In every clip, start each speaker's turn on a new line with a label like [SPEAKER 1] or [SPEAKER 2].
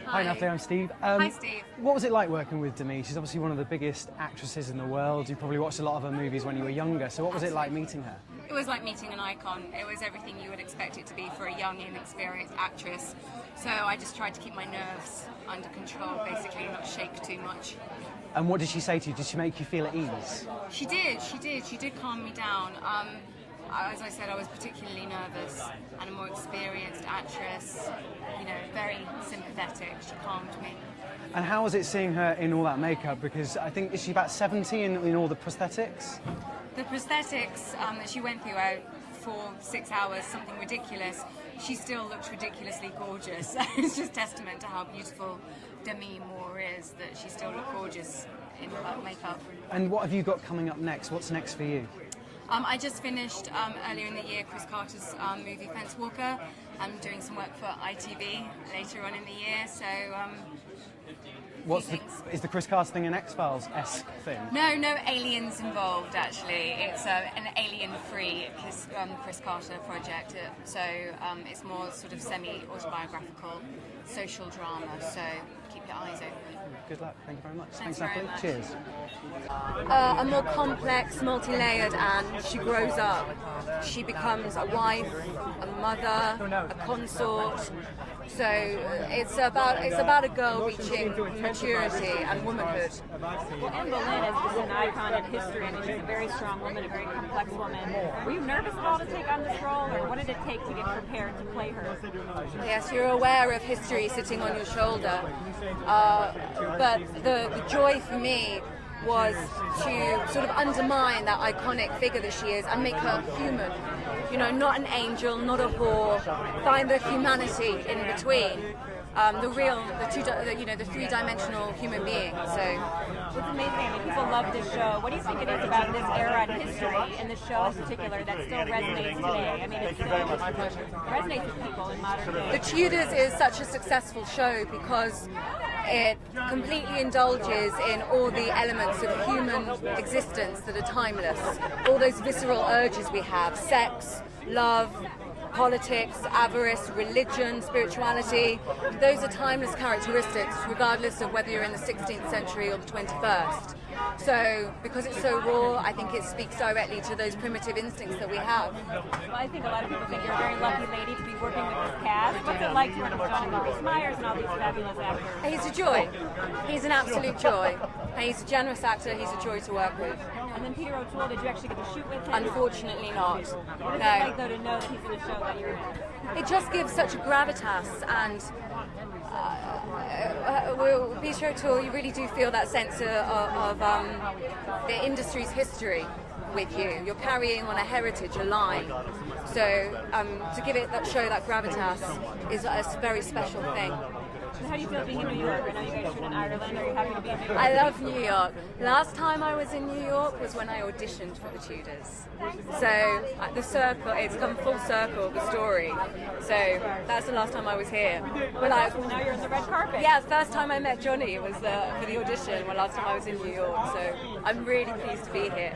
[SPEAKER 1] Hi Natalie, I'm Steve.
[SPEAKER 2] Hi Steve.
[SPEAKER 1] What was it like working with Demi? She's obviously one of the biggest actresses in the world. You probably watched a lot of her movies when you were younger, so what was it like meeting her?
[SPEAKER 2] It was like meeting an icon. It was everything you would expect it to be for a young, inexperienced actress. So I just tried to keep my nerves under control, basically, not shake too much.
[SPEAKER 1] And what did she say to you? Did she make you feel at ease?
[SPEAKER 2] She did. She did calm me down. As I said, I was particularly nervous, and a more experienced actress, very sympathetic. She calmed me.
[SPEAKER 1] And how was it seeing her in all that makeup? Because I think, is she about 70 in all the prosthetics?
[SPEAKER 2] The prosthetics that she went through for 6 hours, something ridiculous. She still looks ridiculously gorgeous. It's just testament to how beautiful Demi Moore is, that she still looks gorgeous in her makeup.
[SPEAKER 1] And what have you got coming up next? What's next for you?
[SPEAKER 2] I just finished earlier in the year Chris Carter's movie Fence Walker. I'm doing some work for ITV later on in the year, so
[SPEAKER 1] is the Chris Carter thing an X-Files-esque thing?
[SPEAKER 2] No aliens involved actually. It's an alien-free Chris Carter project, so it's more sort of semi-autobiographical social drama, so keep your eyes open.
[SPEAKER 1] Good luck, thank you very much.
[SPEAKER 2] Thanks
[SPEAKER 1] Natalie.
[SPEAKER 2] very much.
[SPEAKER 1] Cheers.
[SPEAKER 3] A more complex, multi-layered Anne. She grows up. She becomes a wife, a mother, a consort. So it's about a girl reaching maturity and womanhood.
[SPEAKER 4] Well, Anne Boleyn is just an icon in history. I mean, she's a very strong woman, a very complex woman. Were you nervous at all to take on this role, or what did it take to get prepared to play her?
[SPEAKER 3] Yes, you're aware of history sitting on your shoulder. But the joy for me was to sort of undermine that iconic figure that she is and make her human. Not an angel, not a whore. Find the humanity in between. The three-dimensional human being. So
[SPEAKER 4] it's amazing. I mean, people love this show. What do you think it is about this era in history, and this show in particular, that still resonates today? I mean, it resonates with people in modern day.
[SPEAKER 3] The Tudors is such a successful show because it completely indulges in all the elements of human existence that are timeless. All those visceral urges we have: sex, love, politics, avarice, religion, spirituality. Those are timeless characteristics, regardless of whether you're in the 16th century or the 21st. So, because it's so raw, I think it speaks directly to those primitive instincts that we have.
[SPEAKER 4] Well, I think a lot of people think you're a very lucky lady to be working with this cast. What's it like to work with Jonathan Rhys-Meyers and all these fabulous actors?
[SPEAKER 3] He's a joy. He's an absolute joy. And he's a generous actor. He's a joy to work with.
[SPEAKER 4] And then Peter O'Toole, did you actually get to shoot with him?
[SPEAKER 3] Unfortunately not.
[SPEAKER 4] What is it like, though, to know that he's in a show that you're in?
[SPEAKER 3] It just gives such a gravitas, and Peter O'Toole, you really do feel that sense of the industry's history with you. You're carrying on a heritage, a line. So to give it that show that gravitas is a very special thing.
[SPEAKER 4] And how do you feel being in New York? I know you guys shoot in Ireland. Are you happy to be in New York?
[SPEAKER 3] I love New York. Last time I was in New York was when I auditioned for the Tudors. So the circle, it's come full circle, the story. So that's the last time I was here.
[SPEAKER 4] But now you're on the red carpet.
[SPEAKER 3] Yeah, first time I met Johnny was for the audition, when last time I was in New York. So I'm really pleased to be here.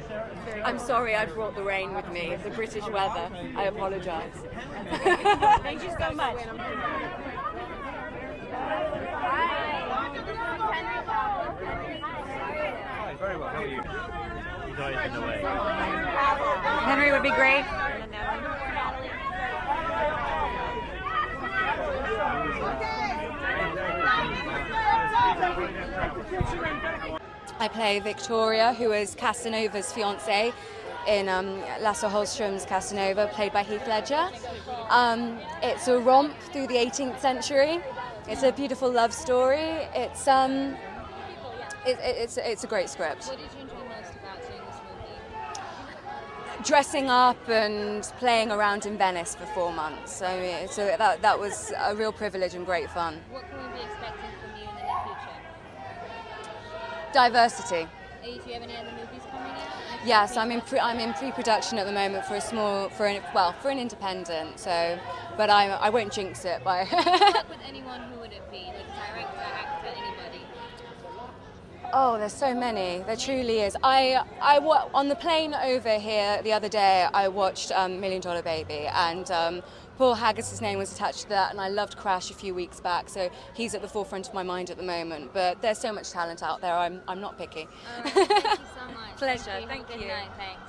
[SPEAKER 3] I'm sorry I brought the rain with me, the British weather. I apologise.
[SPEAKER 4] Thank you so much.
[SPEAKER 5] Hi, very well. How are you? You guys in the way.
[SPEAKER 4] Henry would be great.
[SPEAKER 3] I play Victoria, who is Casanova's fiancée in Lasse Hallström's Casanova, played by Heath Ledger. It's a romp through the 18th century. It's a beautiful love story. It's a great script.
[SPEAKER 6] What did you enjoy most about doing this movie?
[SPEAKER 3] Dressing up and playing around in Venice for 4 months. So that was a real privilege and great fun.
[SPEAKER 6] What can we be expecting from you in the near future?
[SPEAKER 3] Diversity.
[SPEAKER 6] Do you have any other movies coming out?
[SPEAKER 3] Yes, I'm in pre-production at the moment for an independent. So, but I won't jinx it by.
[SPEAKER 6] If you work with anyone, who would it be? Like director, actor, anybody?
[SPEAKER 3] Oh, there's so many. There truly is. On the plane over here the other day, I watched $1 Million Baby, and Paul Haggis' name was attached to that, and I loved Crash a few weeks back, so he's at the forefront of my mind at the moment. But there's so much talent out there, I'm not picky.
[SPEAKER 6] All right, thank you so much.
[SPEAKER 3] Pleasure,
[SPEAKER 6] Have a
[SPEAKER 3] thank
[SPEAKER 6] good
[SPEAKER 3] you.
[SPEAKER 6] night, thanks.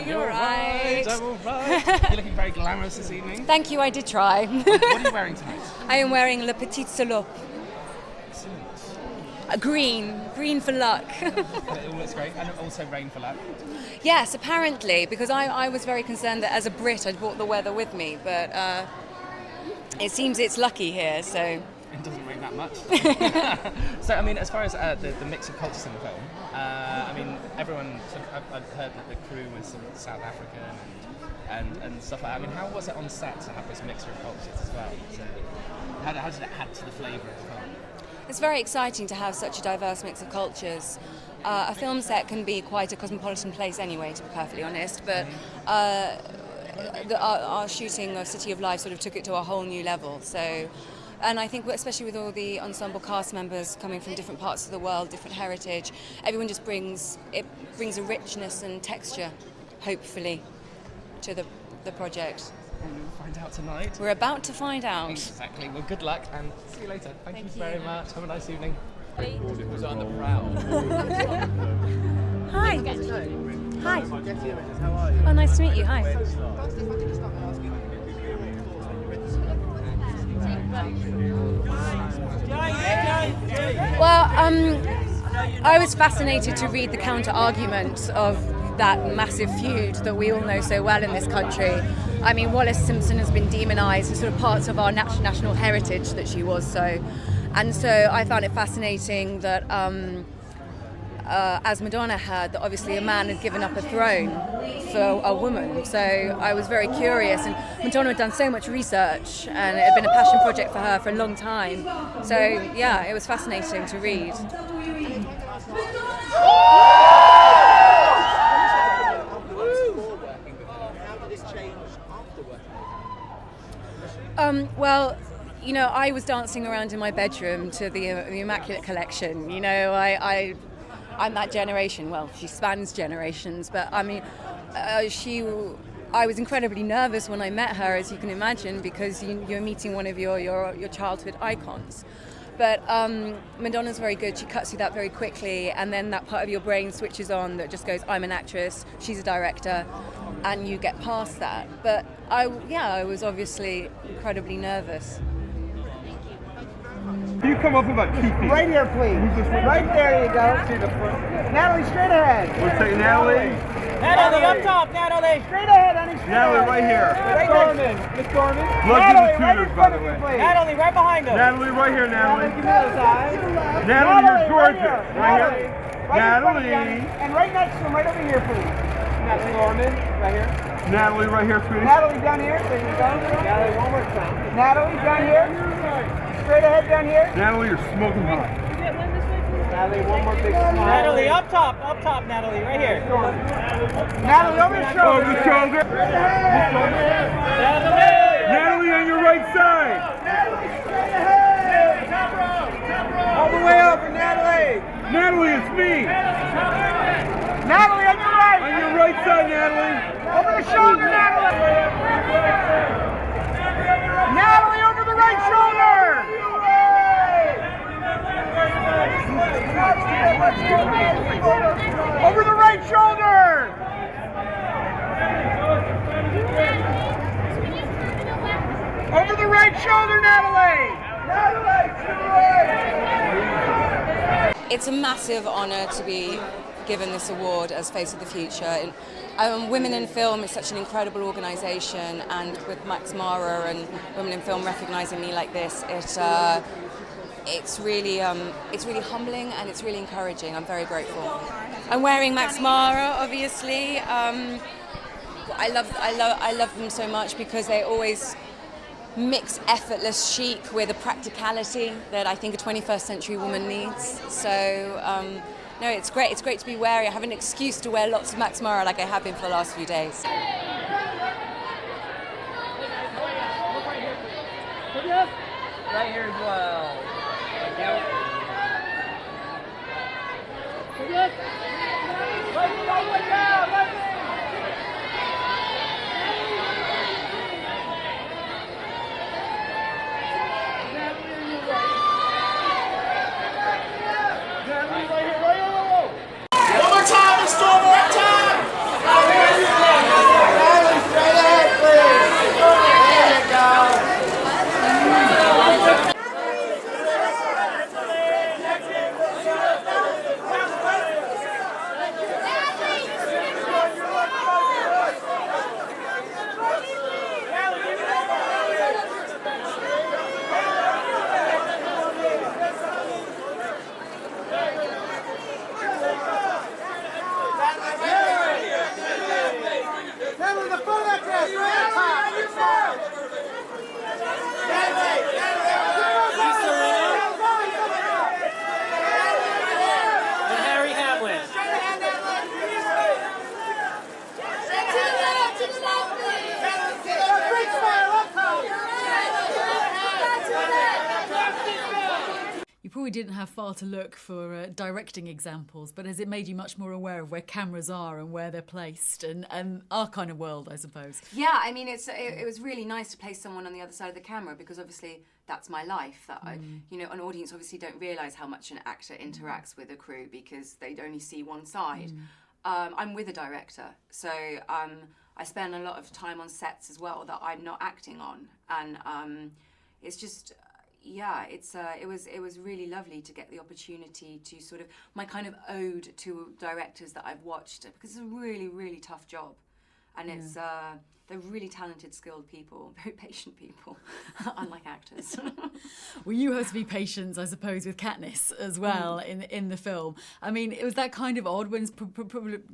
[SPEAKER 3] You're right.
[SPEAKER 7] I'm all right. You're looking very glamorous this evening.
[SPEAKER 3] Thank you, I did try.
[SPEAKER 7] What are you wearing tonight?
[SPEAKER 3] I am wearing Le Petit Salope. Green for luck.
[SPEAKER 7] It all looks great, and also rain for luck.
[SPEAKER 3] Yes, apparently, because I was very concerned that as a Brit I'd brought the weather with me, but it seems it's lucky here, so...
[SPEAKER 7] It doesn't rain that much. So, I mean, as far as the mix of cultures in the film, I mean, everyone, sort of, I've heard that the crew was sort of South African and stuff like that. I mean, how was it on set to have this mixture of cultures as well? So, how did it add to the flavour of the film?
[SPEAKER 3] It's very exciting to have such a diverse mix of cultures. A film set can be quite a cosmopolitan place anyway, to be perfectly honest, but our shooting of City of Life sort of took it to a whole new level. So, and I think especially with all the ensemble cast members coming from different parts of the world, different heritage, everyone just brings a richness and texture, hopefully, to the project.
[SPEAKER 7] And we'll find out tonight.
[SPEAKER 3] We're about to find out.
[SPEAKER 7] Exactly. Well, good luck and see you later. Thank you very much. Have a nice evening.
[SPEAKER 5] Who's on the prowl?
[SPEAKER 3] Hi. Hi.
[SPEAKER 5] How are you?
[SPEAKER 3] Oh, nice to meet you. Hi. Well, I was fascinated to read the counter-argument of that massive feud that we all know so well in this country. I mean, Wallace Simpson has been demonised as sort of parts of our national heritage that she was so. And so I found it fascinating that, as Madonna had, that obviously a man had given up a throne for a woman. So I was very curious, and Madonna had done so much research, and it had been a passion project for her for a long time. So yeah, it was fascinating to read. Well, you know, I was dancing around in my bedroom to the Immaculate Collection. You know, I'm that generation. Well, she spans generations, but I mean, I was incredibly nervous when I met her, as you can imagine, because you're meeting one of your childhood icons. But Madonna's very good. She cuts through that very quickly, and then that part of your brain switches on that just goes, I'm an actress, she's a director, and you get past that. But I was obviously incredibly nervous.
[SPEAKER 8] You come up about 2 feet.
[SPEAKER 9] Right here, please. Right there you go.
[SPEAKER 8] See the front.
[SPEAKER 9] Natalie, straight ahead.
[SPEAKER 8] We'll take Natalie.
[SPEAKER 9] Natalie, up top, Natalie. Straight ahead, honey. Straight
[SPEAKER 8] Natalie,
[SPEAKER 9] ahead.
[SPEAKER 8] right here.
[SPEAKER 9] Right Gorman. Miss Gorman.
[SPEAKER 8] Love you the tutors, by the way.
[SPEAKER 9] Natalie, right behind us.
[SPEAKER 8] Natalie, right here, Natalie.
[SPEAKER 9] Give me the side.
[SPEAKER 8] Natalie, you're gorgeous.
[SPEAKER 9] Right
[SPEAKER 8] Right
[SPEAKER 9] here.
[SPEAKER 8] here.
[SPEAKER 9] Right in front of you,
[SPEAKER 8] Natalie.
[SPEAKER 9] honey. And right next to him, right over here, please. Natalie Gorman, right here.
[SPEAKER 8] Natalie, right here, sweetie.
[SPEAKER 9] Natalie, down here. There you go. Natalie, one more time. Natalie, down here. Straight ahead, down here.
[SPEAKER 8] Natalie, you're smoking hot.
[SPEAKER 9] Natalie, one more big smile. Natalie, up top, Natalie, right here. Natalie, over your shoulder.
[SPEAKER 8] Over the shoulder. Natalie, on your right side.
[SPEAKER 9] All the way over, Natalie.
[SPEAKER 8] Natalie, it's me.
[SPEAKER 9] Natalie, on your right.
[SPEAKER 8] On your right side, Natalie.
[SPEAKER 9] Over the shoulder, Natalie. Natalie, over the right shoulder. Over the right shoulder. Over the right shoulder, Natalie.
[SPEAKER 3] It's a massive honour to be given this award as Face of the Future. Women in Film is such an incredible organisation, and with Max Mara and Women in Film recognising me like this, it's really humbling and it's really encouraging. I'm very grateful. I'm wearing Max Mara, obviously. I love them so much because they always mix effortless chic with a practicality that I think a 21st century woman needs. So no, it's great. It's great to be wearing. I have an excuse to wear lots of Max Mara like I have been for the last few days.
[SPEAKER 9] Right here as well.
[SPEAKER 10] You probably didn't have far to look for directing examples, but has it made you much more aware of where cameras are and where they're placed and our kind of world, I suppose?
[SPEAKER 3] Yeah, I mean, it was really nice to place someone on the other side of the camera because obviously that's my life. That an audience obviously don't realise how much an actor interacts with a crew because they only see one side. I'm with a director, so I spend a lot of time on sets as well that I'm not acting on, and it's just. Yeah, it was really lovely to get the opportunity to sort of my kind of ode to directors that I've watched, because it's a really, really tough job, and it's they're really talented, skilled people, very patient people, unlike actors.
[SPEAKER 10] Well, you have to be patient, I suppose, with Katniss as well in the film. I mean, it was that kind of odd when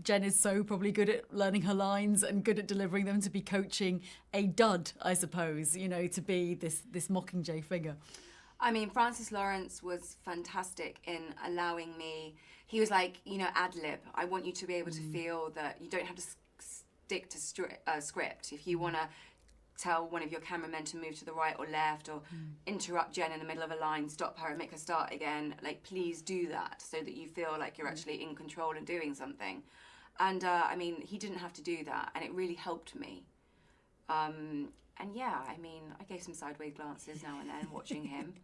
[SPEAKER 10] Jen is so probably good at learning her lines and good at delivering them to be coaching a dud, I suppose, you know, to be this Mockingjay figure.
[SPEAKER 3] I mean, Francis Lawrence was fantastic in allowing me. He was like, ad-lib. I want you to be able to feel that you don't have to stick to script. If you want to tell one of your cameramen to move to the right or left, or interrupt Jen in the middle of a line, stop her and make her start again, like, please do that so that you feel like you're actually in control and doing something. And I mean, he didn't have to do that, and it really helped me. And yeah, I mean, I gave some sideways glances now and then watching him.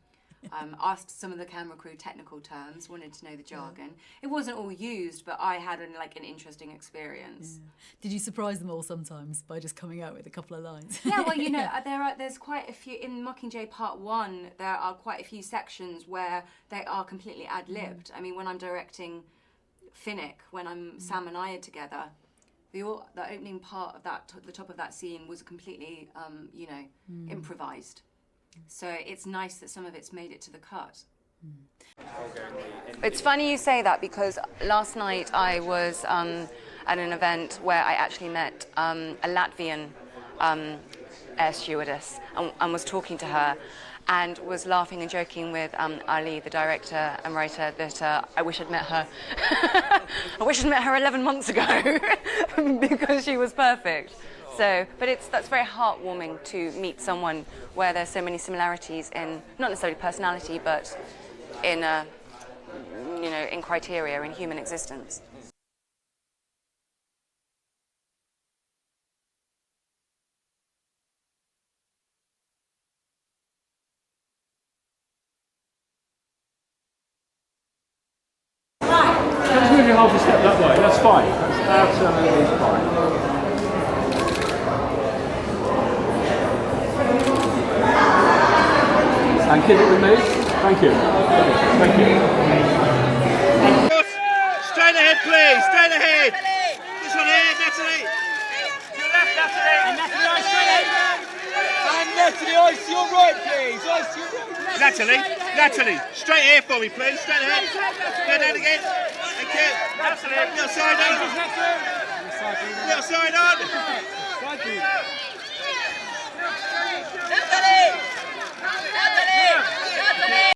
[SPEAKER 3] Asked some of the camera crew technical terms, wanted to know the jargon. It wasn't all used, but I had an interesting experience.
[SPEAKER 10] Yeah. Did you surprise them all sometimes by just coming out with a couple of lines?
[SPEAKER 3] Yeah, well, there's quite a few, in Mockingjay Part 1, there are quite a few sections where they are completely ad-libbed. I mean, when I'm directing Finnick, when I'm Sam and I are together, the opening part of that, the top of that scene was completely, improvised. So it's nice that some of it's made it to the cut. It's funny you say that, because last night I was at an event where I actually met a Latvian air stewardess and was talking to her, and was laughing and joking with Ali, the director and writer, that I wish I'd met her. I wish I'd met her 11 months ago because she was perfect. So, but that's very heartwarming to meet someone where there's so many similarities in, not necessarily personality, but in, in criteria, in human existence.
[SPEAKER 8] Just move your half a step that way, that's fine. That's absolutely fine. And keep it with me. Thank you. Thank you.
[SPEAKER 5] Straight ahead, please. Straight ahead. This one here, Natalie. To your left, Natalie. And Natalie, eyes straight ahead. And Natalie, eyes to your right, please. Eyes to your right. Natalie, straight here for me, please. Straight ahead. Go down again. Thank you. Natalie, little side on. Little side on.